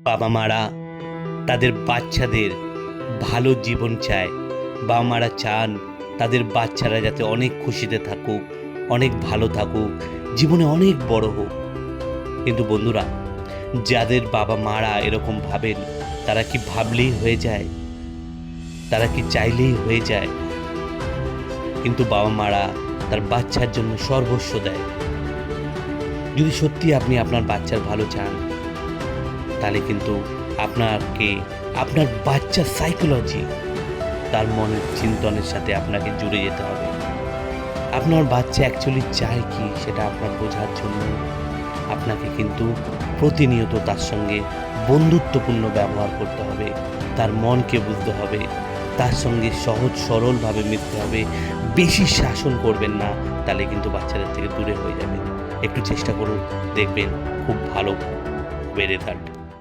বাবা মারা তাদের বাচ্চাদের ভালো জীবন চায়। বাবা মারা চান তাদের বাচ্চারা যাতে অনেক খুশিতে থাকুক, অনেক ভালো থাকুক, জীবনে অনেক বড় হোক। কিন্তু বন্ধুরা, যাদের বাবা মারা এরকম ভাবেন, তারা কি ভাবলেই হয়ে যায়? তারা কি চাইলেই হয়ে যায়? কিন্তু বাবা মারা তার বাচ্চার জন্য সর্বস্ব দেয়। যদি সত্যি আপনি আপনার বাচ্চার ভালো চান, তাহলে কিন্তু আপনার বাচ্চার সাইকোলজি, তার মনের চিন্তনের সাথে আপনাকে জুড়ে যেতে হবে। আপনার বাচ্চা অ্যাকচুয়ালি চায় কি সেটা আপনার বোঝার জন্য আপনাকে কিন্তু প্রতিনিয়ত তার সঙ্গে বন্ধুত্বপূর্ণ ব্যবহার করতে হবে, তার মনকে বুঝতে হবে, তার সঙ্গে সহজ সরলভাবে মিশতে হবে। বেশি শাসন করবেন না, তাহলে কিন্তু বাচ্চাদের থেকে দূরে হয়ে যাবে। একটু চেষ্টা করুন, দেখবেন খুব ভালো হবে রেজাল্ট।